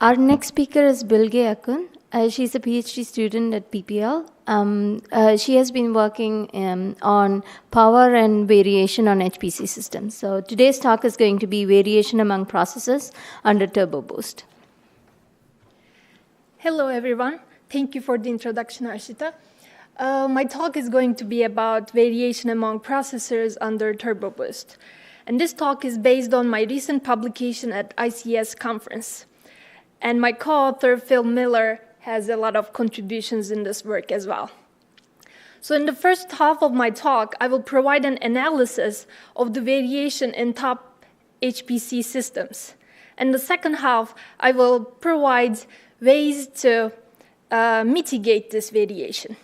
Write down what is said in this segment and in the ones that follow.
Our next speaker is Bilge Acun. She's a PhD student at PPL. She has been working on power and variation on HPC systems. So today's talk is going to be variation among processes under turbo boost. Hello, everyone. Thank you for the introduction, Arshita. My talk is going to be about variation among processors under turbo boost. And this talk is based on my recent publication at ICS conference. And my co-author, Phil Miller, has a lot of contributions in this work as well. So in the first half of my talk, I will provide an analysis of the variation in top HPC systems. And the second half, I will provide ways to mitigate this variation.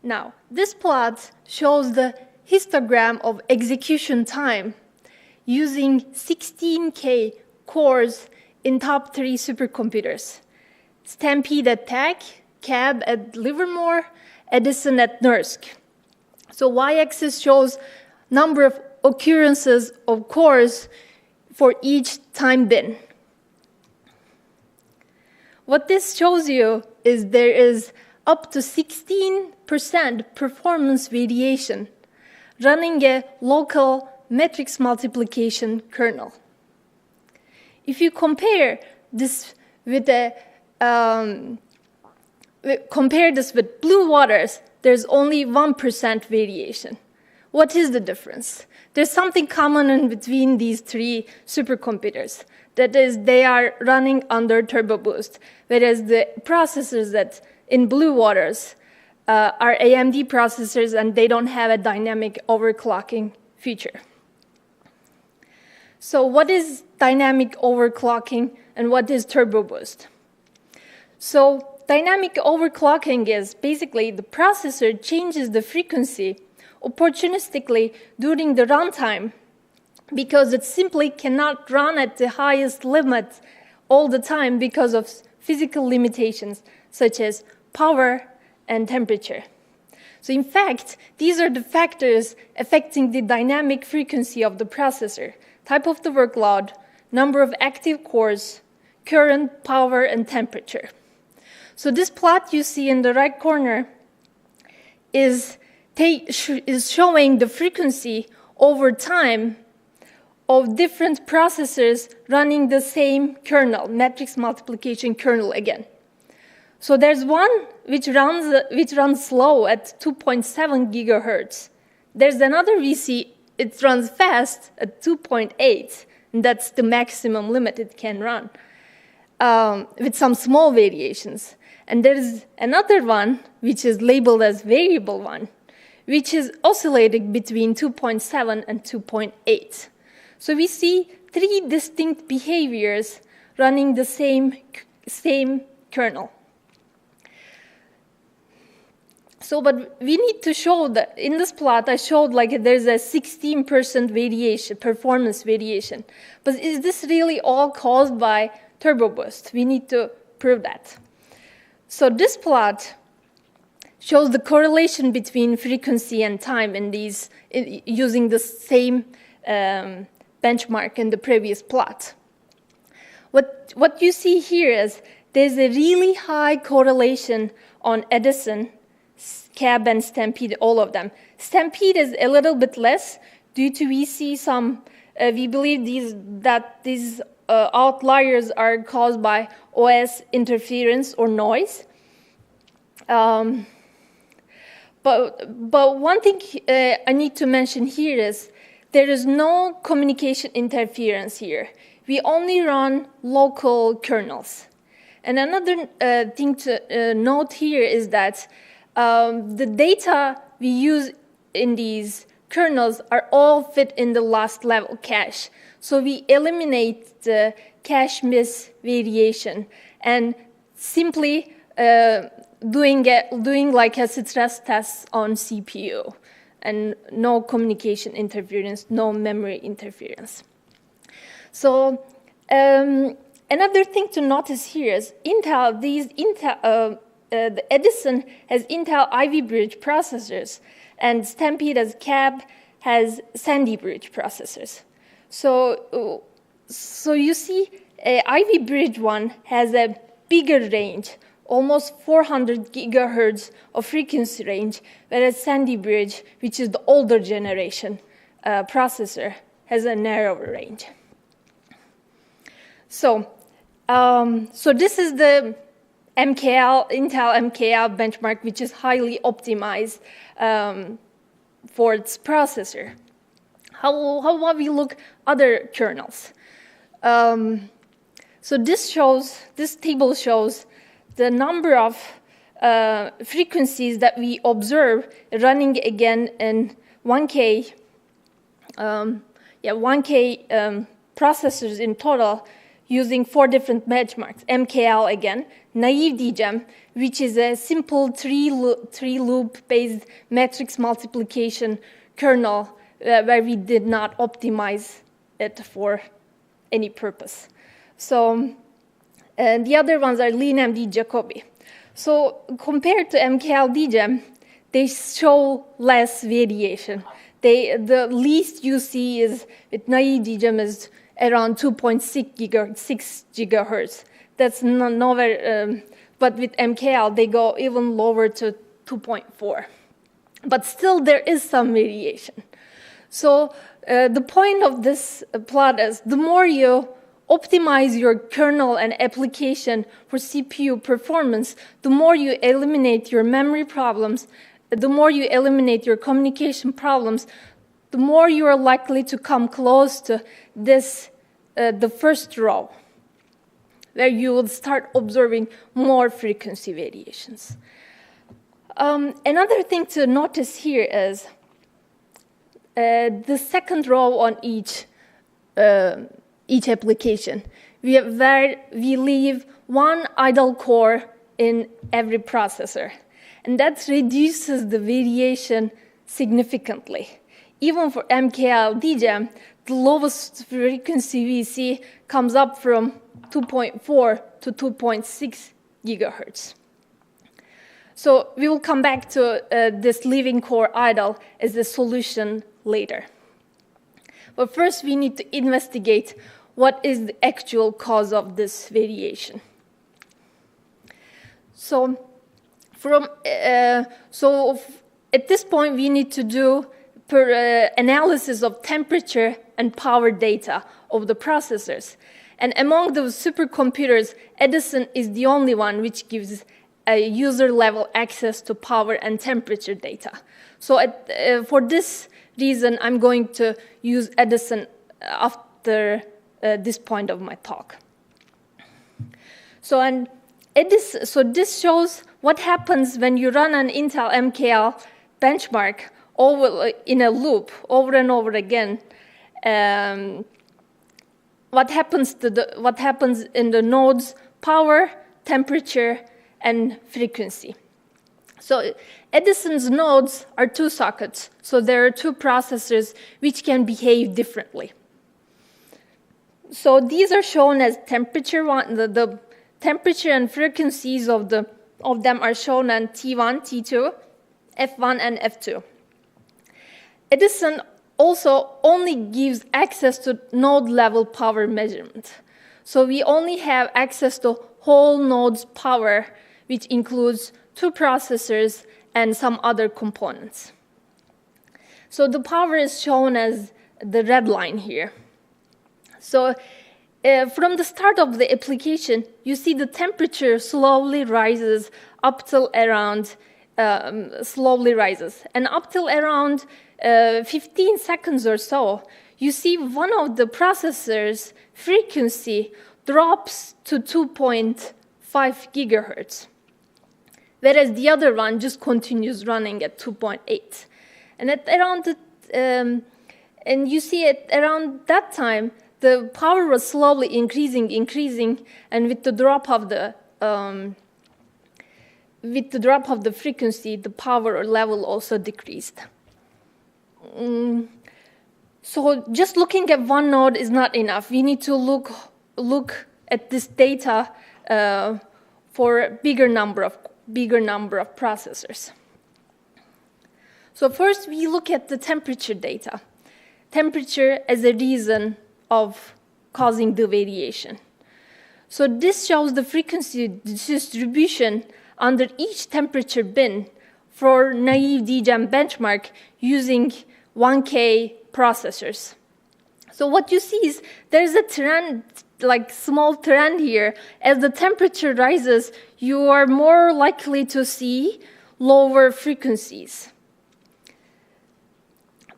Now, this plot shows the histogram of execution time using 16K cores in top 3 supercomputers: Stampede at TAC, CAB at Livermore, Edison at NERSC. So y-axis shows number of occurrences of cores for each time bin. What this shows you is there is up to 16% performance variation running a local matrix multiplication kernel. If you compare this with blue waters, there's only 1% variation. What is the difference? There's something common in between these 3 supercomputers. That is, they are running under turbo boost, whereas the processors that in blue waters are AMD processors, and they don't have a dynamic overclocking feature. So what is dynamic overclocking and what is turbo boost? So dynamic overclocking is basically the processor changes the frequency opportunistically during the runtime because it simply cannot run at the highest limit all the time because of physical limitations such as power and temperature. So in fact, these are the factors affecting the dynamic frequency of the processor: type of the workload, number of active cores, current, power, and temperature. So this plot you see in the right corner is showing the frequency over time of different processors running the same kernel, matrix multiplication kernel again. So there's one which runs slow at 2.7 gigahertz. There's another we see it runs fast at 2.8, and that's the maximum limit it can run, with some small variations. And there's another one, which is labeled as variable one, which is oscillating between 2.7 and 2.8. So we see 3 distinct behaviors running the same kernel. So, but we need to show that in this plot, I showed like there's a 16% variation, performance variation. But is this really all caused by turbo boost? We need to prove that. So this plot shows the correlation between frequency and time in these, using the same benchmark in the previous plot. What you see here is there's a really high correlation on Edison, CAB, and Stampede, all of them. Stampede is a little bit less due to we see some, we believe these outliers are caused by OS interference or noise. But one thing I need to mention here is there is no communication interference here. We only run local kernels. And another thing to note here is that the data we use in these kernels are all fit in the last level cache. So we eliminate the cache miss variation and simply doing like a stress test on CPU, and no communication interference, no memory interference. So another thing to notice here is the Edison has Intel Ivy Bridge processors, and Stampede as CAB has Sandy Bridge processors. So you see Ivy Bridge one has a bigger range, almost 400 gigahertz of frequency range, whereas Sandy Bridge, which is the older generation processor, has a narrower range. So this is the Intel MKL benchmark, which is highly optimized for its processor. How about we look other kernels? So this table shows the number of frequencies that we observe running again in 1K, 1K processors in total using 4 different benchmarks. MKL again, naive DGEM, which is a simple three-loop based matrix multiplication kernel where we did not optimize it for any purpose. So the other ones are LeanMD Jacobi. So compared to MKLDG, they show less variation. The least you see is with naive DGEM is around 2.6 gigahertz. That's nowhere, but with MKL, they go even lower to 2.4. But still, there is some variation. So the point of this plot is the more you optimize your kernel and application for CPU performance, the more you eliminate your memory problems, the more you eliminate your communication problems, the more you are likely to come close to this, the first row, where you will start observing more frequency variations. Another thing to notice here is the second row on each application. Where we leave one idle core in every processor. And that reduces the variation significantly. Even for MKLDG, the lowest frequency we see comes up from 2.4 to 2.6 gigahertz. So we will come back to this leaving core idle as a solution later. But first, we need to investigate what is the actual cause of this variation. So, at this point, we need to do analysis of temperature and power data of the processors. And among those supercomputers, Edison is the only one which gives a user-level access to power and temperature data. So for this reason, I'm going to use Edison after this point of my talk. So this shows what happens when you run an Intel MKL benchmark in a loop over and over again. What happens in the nodes: power, temperature, and frequency. So Edison's nodes are 2 sockets, so there are 2 processors which can behave differently. So these are shown as temperature. The temperature and frequencies of them are shown on T1, T2, F1, and F2. Edison also only gives access to node-level power measurement. So we only have access to whole node's power, which includes 2 processors and some other components. So the power is shown as the red line here. So from the start of the application, you see the temperature slowly rises up till around, And up till around 15 seconds or so, you see one of the processors' frequency drops to 2.5 gigahertz, whereas the other one just continues running at 2.8. And at around and you see at around that time, the power was slowly increasing, and with the drop of the frequency, the power level also decreased. So just looking at one node is not enough. We need to look at this data for a bigger number of processors. So first, we look at the temperature data. Temperature as a reason of causing the variation. So this shows the frequency distribution under each temperature bin for naive DGEM benchmark using 1K processors. So what you see is there's a trend, like small trend here. As the temperature rises, you are more likely to see lower frequencies.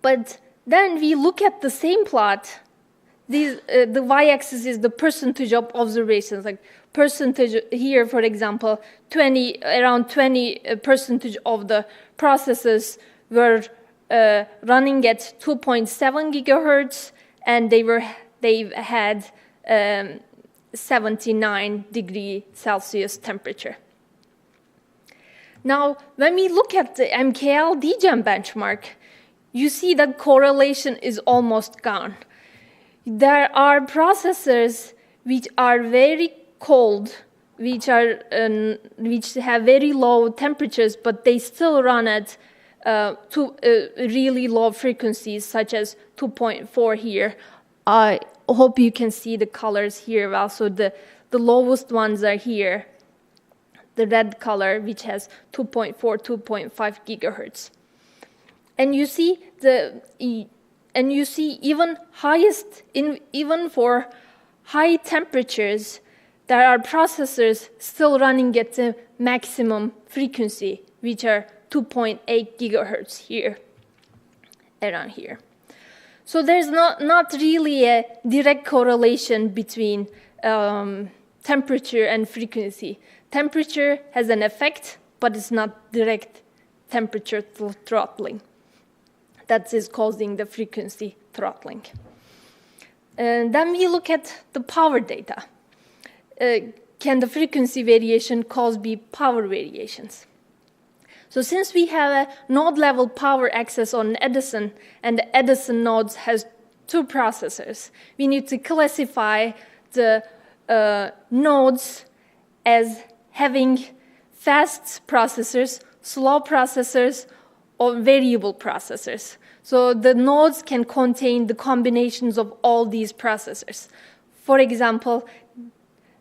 But then we look at the same plot. The y-axis is the percentage of observations, like percentage here, for example, around 20% of the processes were running at 2.7 gigahertz, and they had 79 degrees Celsius temperature. Now, when we look at the MKLDG benchmark, you see that correlation is almost gone. There are processors which are very cold, which have very low temperatures, but they still run at really low frequencies, such as 2.4 here. I hope you can see the colors here well. So the lowest ones are here, the red color, which has 2.4, 2.5 gigahertz. And you see even even for high temperatures, there are processors still running at the maximum frequency, which are 2.8 gigahertz here, around here. So there's not really a direct correlation between temperature and frequency. Temperature has an effect, but it's not direct temperature throttling. That is causing the frequency throttling. And then we look at the power data. Can the frequency variation cause power variations? So since we have a node-level power access on Edison, and the Edison nodes has 2 processors, we need to classify the nodes as having fast processors, slow processors, or variable processors. So the nodes can contain the combinations of all these processors. For example,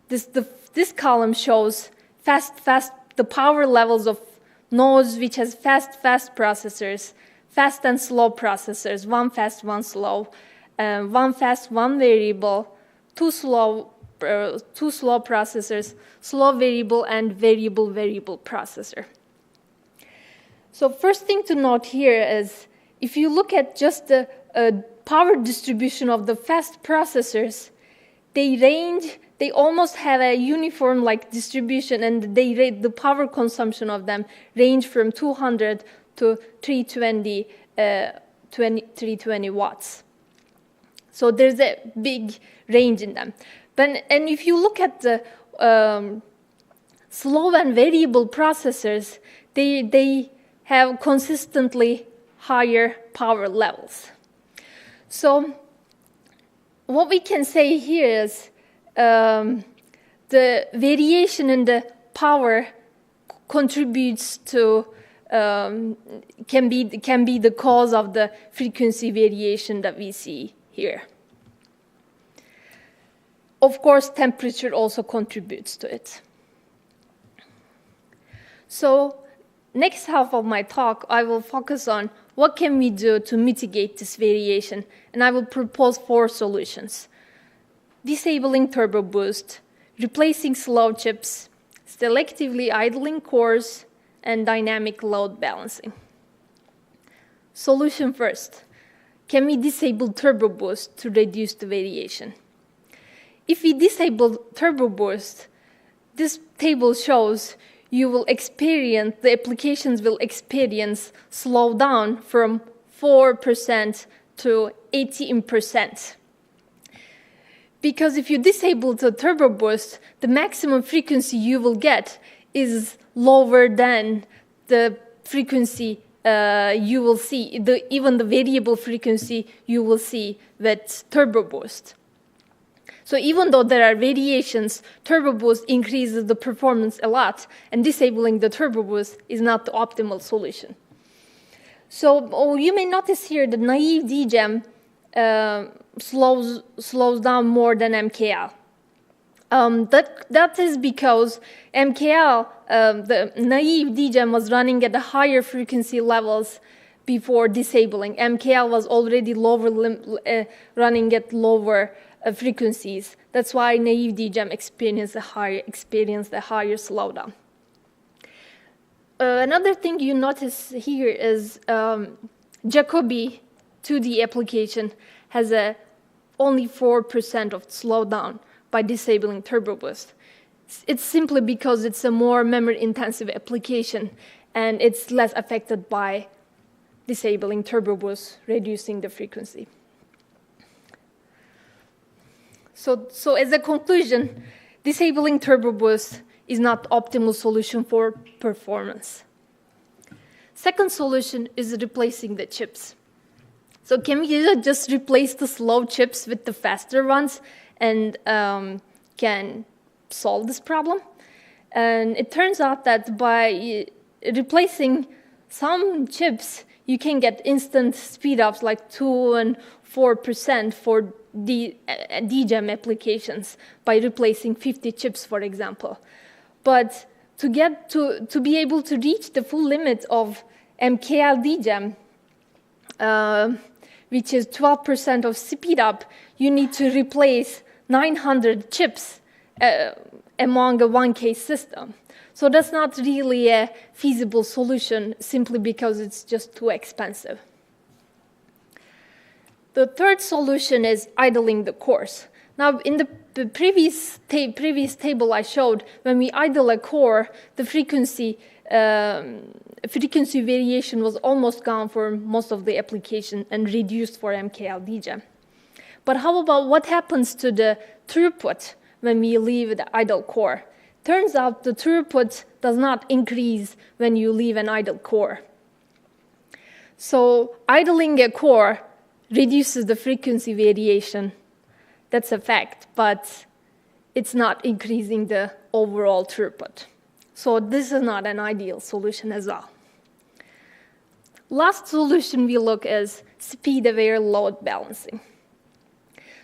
this column shows the power levels of nodes which has fast processors, fast and slow processors, one fast, one slow, one fast, one variable, two slow processors, slow variable, and variable processor. So first thing to note here is, if you look at just the power distribution of the fast processors, they almost have a uniform like distribution, and the power consumption of them range from 200 to 320 watts. So there's a big range in them. And if you look at the slow and variable processors, they have consistently higher power levels. So what we can say here is the variation in the power contributes to can be the cause of the frequency variation that we see here. Of course, temperature also contributes to it. So next half of my talk, I will focus on what can we do to mitigate this variation, and I will propose 4 solutions: disabling turbo boost, replacing slow chips, selectively idling cores, and dynamic load balancing. Solution first: can we disable turbo boost to reduce the variation? If we disable turbo boost, this table shows the applications will experience slowdown from 4% to 18%. Because if you disable the turbo boost, the maximum frequency you will get is lower than the frequency you will see, even the variable frequency you will see with turbo boost. So even though there are variations, turbo boost increases the performance a lot, and disabling the turbo boost is not the optimal solution. So you may notice here that naive DGEM slows down more than MKL. That is because MKL, the naive DGEM, was running at the higher frequency levels before disabling. MKL was already running at lower frequencies. That's why naive DGEM experienced a higher slowdown. Another thing you notice here is Jacobi 2D application has only 4% of slowdown by disabling turbo boost. It's simply because it's a more memory-intensive application, and it's less affected by disabling turbo boost, reducing the frequency. So as a conclusion, disabling turbo boost is not the optimal solution for performance. Second solution is replacing the chips. So can we just replace the slow chips with the faster ones and can solve this problem? And it turns out that by replacing some chips, you can get instant speedups like 2 and 4% for DGEM applications by replacing 50 chips, for example. But to be able to reach the full limit of MKLDG, which is 12% of speedup, you need to replace 900 chips among a 1K system. So that's not really a feasible solution simply because it's just too expensive. The third solution is idling the cores. Now, in the previous table I showed, when we idle a core, the frequency variation was almost gone for most of the application and reduced for MKLDG. But how about what happens to the throughput when we leave the idle core? Turns out the throughput does not increase when you leave an idle core. So idling a core reduces the frequency variation. That's a fact, but it's not increasing the overall throughput. So this is not an ideal solution as well. Last solution we look is SpeedAware load balancing.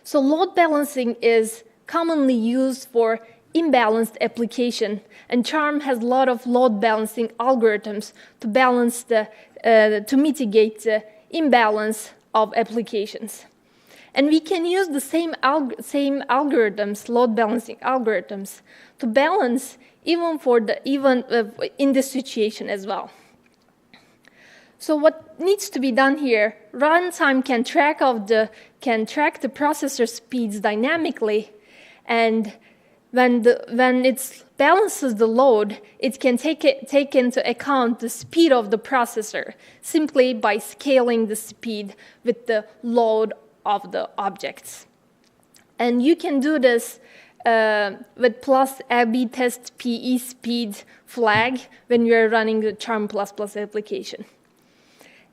So load balancing is commonly used for imbalanced application, and CHARM has a lot of load balancing algorithms to balance to mitigate the imbalance of applications. And we can use the same algorithms, load balancing algorithms, to balance even in this situation as well. So what needs to be done here? Runtime can track the processor speeds dynamically, and when it balances the load, it can take into account the speed of the processor simply by scaling the speed with the load of the objects. And you can do this with plus AB test PE speed flag when you're running the CHARM++ application.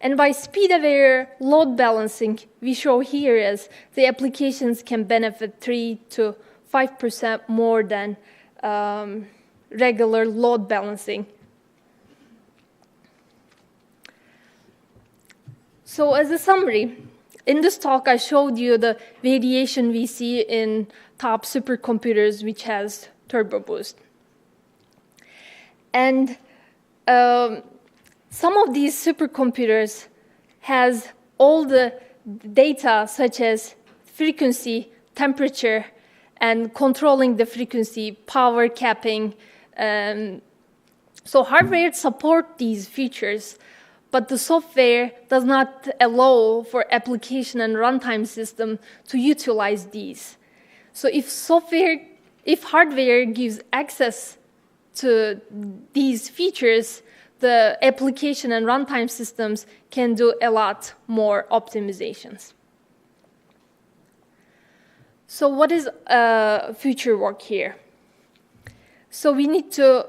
And by SpeedAware load balancing, we show here is the applications can benefit 3 to 5% more than regular load balancing. So as a summary, in this talk I showed you the variation we see in top supercomputers which has turbo boost. And some of these supercomputers has all the data such as frequency, temperature, and controlling the frequency, power capping. So hardware support these features, but the software does not allow for application and runtime system to utilize these. So if hardware gives access to these features, the application and runtime systems can do a lot more optimizations. So what is future work here? So we need to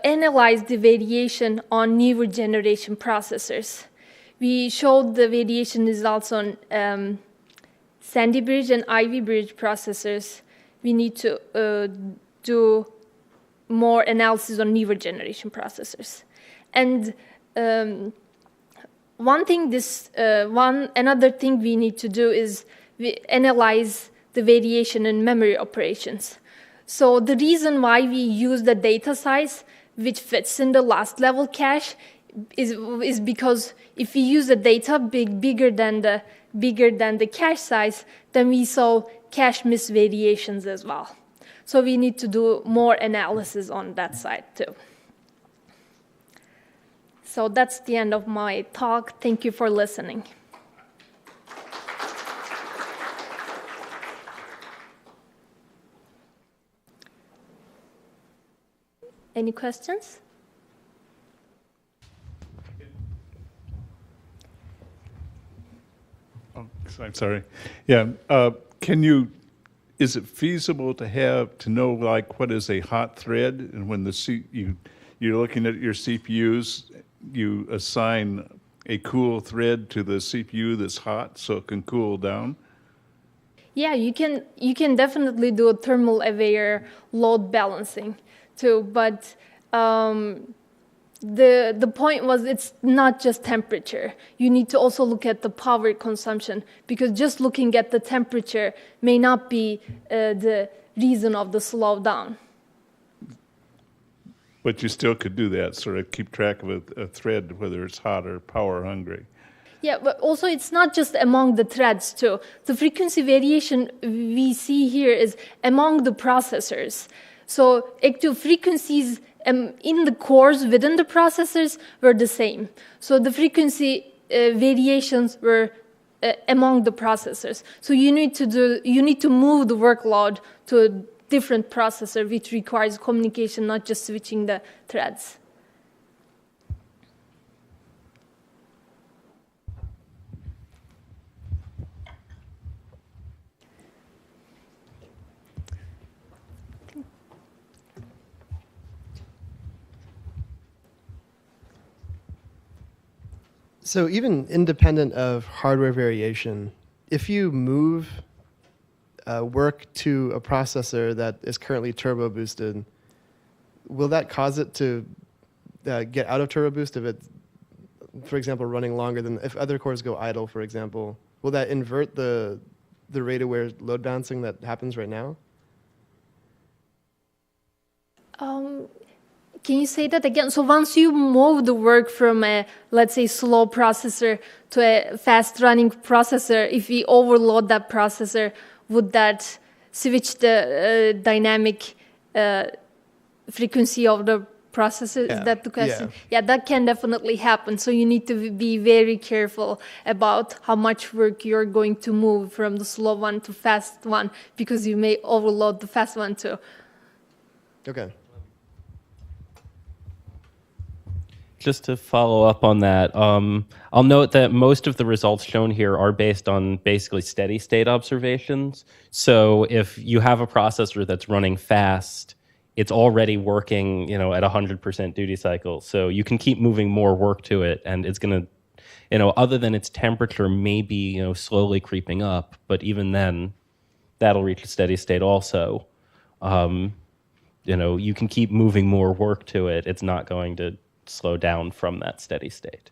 analyze the variation on newer generation processors. We showed the variation results on Sandy Bridge and Ivy Bridge processors. We need to do more analysis on newer generation processors. And another thing we need to do is we analyze the variation in memory operations. So the reason why we use the data size which fits in the last level cache is because if we use the data bigger than the cache size, then we saw cache miss variations as well. So we need to do more analysis on that side too. So that's the end of my talk. Thank you for listening. Any questions? Oh, I'm sorry. Yeah, is it feasible to know like what is a hot thread, and when you're looking at your CPUs, you assign a cool thread to the CPU that's hot so it can cool down? Yeah, you can definitely do a thermal aware load balancing too, but the point was it's not just temperature. You need to also look at the power consumption, because just looking at the temperature may not be the reason of the slowdown. But you still could do that, sort of keep track of a thread, whether it's hot or power hungry. Yeah, but also it's not just among the threads too. The frequency variation we see here is among the processors. So active frequencies in the cores within the processors were the same. So the frequency variations were among the processors. So you need to move the workload to a different processor, which requires communication, not just switching the threads. So even independent of hardware variation, if you move work to a processor that is currently turbo boosted, will that cause it to get out of turbo boost if it's, for example, running longer than if other cores go idle, for example? Will that invert the rate aware load balancing that happens right now? Can you say that again? So once you move the work from a, let's say, slow processor to a fast-running processor, if we overload that processor, would that switch the dynamic frequency of the processor? Yeah. Is that the question? Yeah. Yeah, that can definitely happen. So you need to be very careful about how much work you're going to move from the slow one to fast one, because you may overload the fast one too. Okay. Just to follow up on that, I'll note that most of the results shown here are based on basically steady state observations. So if you have a processor that's running fast, it's already working, at 100% duty cycle. So you can keep moving more work to it, and it's going to, other than its temperature maybe, slowly creeping up, but even then, that'll reach a steady state also. You can keep moving more work to it. It's not going to slow down from that steady state.